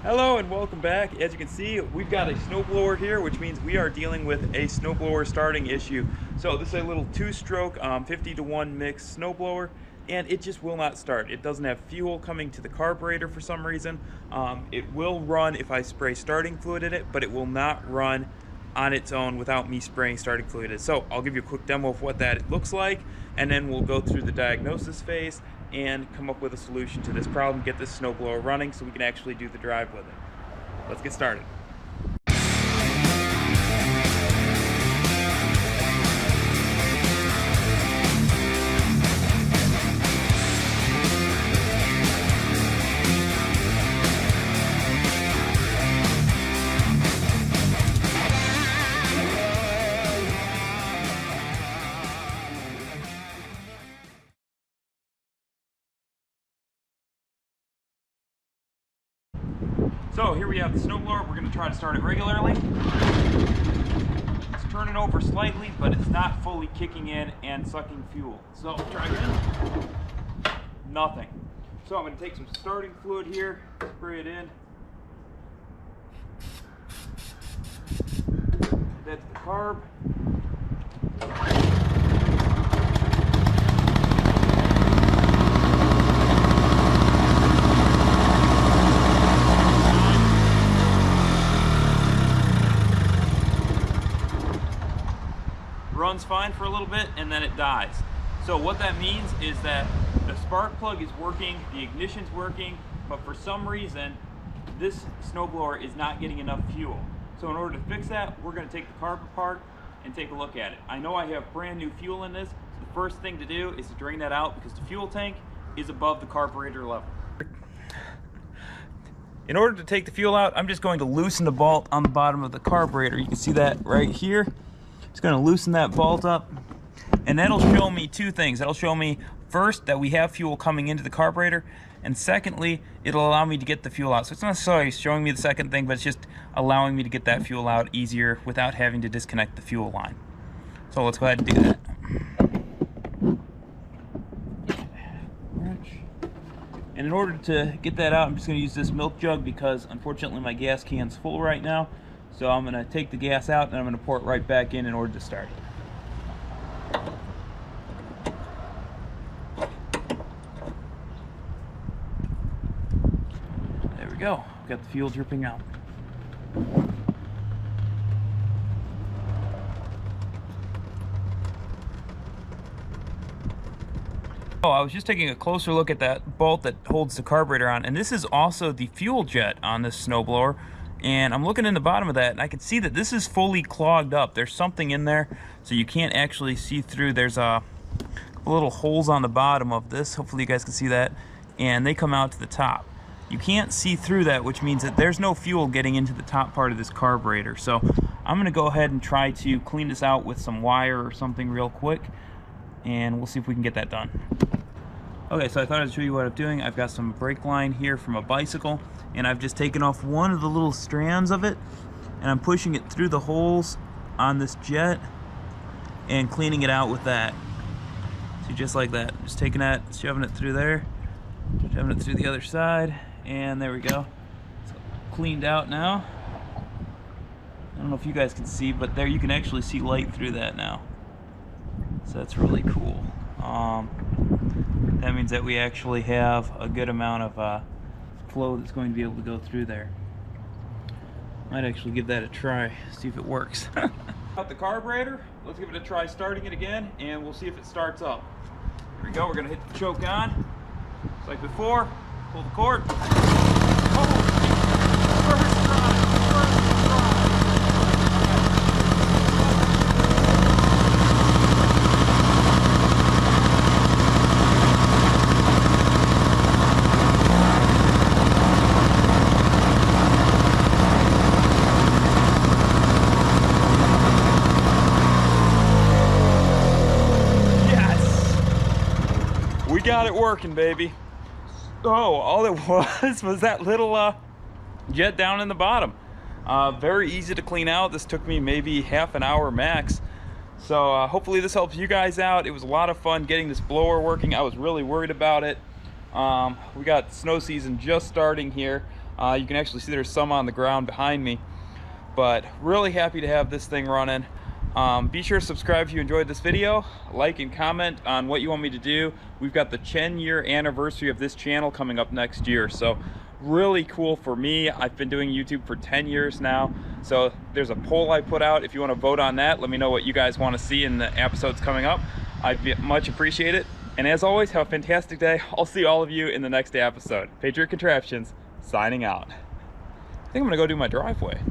Hello and welcome back. As you can see, we've got a snowblower here, which means we are dealing with a snowblower starting issue. So this is a little two-stroke 50-to-1 mix snowblower, and it just will not start. It doesn't have fuel coming to the carburetor for some reason. It will run if I spray starting fluid in it, but it will not run on its own without me spraying starting fluid in it. So I'll give you a quick demo of what that looks like, and then we'll go through the diagnosis phase and come up with a solution to this problem, get this snowblower running so we can actually do the drive with it. Let's get started. So here we have the snowblower. We're going to try to start it regularly. It's turning over slightly, but it's not fully kicking in and sucking fuel. So try again. Nothing. So I'm going to take some starting fluid here, spray it in. That's the carb. Runs fine for a little bit and then it dies. So what that means is that the spark plug is working, the ignition's working, but for some reason this snowblower is not getting enough fuel. So in order to fix that, we're going to take the carb apart and take a look at it. I know I have brand new fuel in this, so the first thing to do is to drain that out because the fuel tank is above the carburetor level. In order to take the fuel out, I'm just going to loosen the bolt on the bottom of the carburetor. You can see that right here. It's going to loosen that bolt up, and that'll show me two things. That'll show me first that we have fuel coming into the carburetor, and secondly, it'll allow me to get the fuel out. So it's not necessarily showing me the second thing, but it's just allowing me to get that fuel out easier without having to disconnect the fuel line. So let's go ahead and do that. And in order to get that out, I'm just going to use this milk jug because unfortunately my gas can's full right now. So I'm going to take the gas out and I'm going to pour it right back in order to start. There we go. We've got the fuel dripping out. Oh, I was just taking a closer look at that bolt that holds the carburetor on, and this is also the fuel jet on this snowblower. And I'm looking in the bottom of that, and I can see that this is fully clogged up. There's something in there, so you can't actually see through. There's little holes on the bottom of this. Hopefully you guys can see that. And they come out to the top. You can't see through that, which means that there's no fuel getting into the top part of this carburetor. So I'm going to go ahead and try to clean this out with some wire or something real quick, and we'll see if we can get that done. Okay, so I thought I'd show you what I'm doing. I've got some brake line here from a bicycle, and I've just taken off one of the little strands of it, and I'm pushing it through the holes on this jet and cleaning it out with that. See, just like that. Just taking that, shoving it through there, shoving it through the other side, and there we go. It's cleaned out now. I don't know if you guys can see, but there you can actually see light through that now. So that's really cool. That means that we actually have a good amount of flow that's going to be able to go through there. Might actually give that a try, see if it works. Out the carburetor, let's give it a try starting it again, and we'll see if it starts up. Here we go, we're going to hit the choke on. Just like before, pull the cord. Oh, first try, first try. We got it working, baby. Oh, all it was that little jet down in the bottom. Very easy to clean out. This took me maybe half an hour max. So hopefully this helps you guys out. It was a lot of fun getting this blower working. I was really worried about it. We got snow season just starting here. You can actually see there's some on the ground behind me, but really happy to have this thing running. Be sure to subscribe if you enjoyed this video, like and comment on what you want me to do. We've got the 10-year anniversary of this channel coming up next year, so really cool for me. I've been doing YouTube for 10 years now, so there's a poll I put out. If you want to vote on that, let me know what you guys want to see in the episodes coming up. I'd much appreciate it. And as always, have a fantastic day. I'll see all of you in the next episode. Patriot Contraptions, signing out. I think I'm gonna go do my driveway.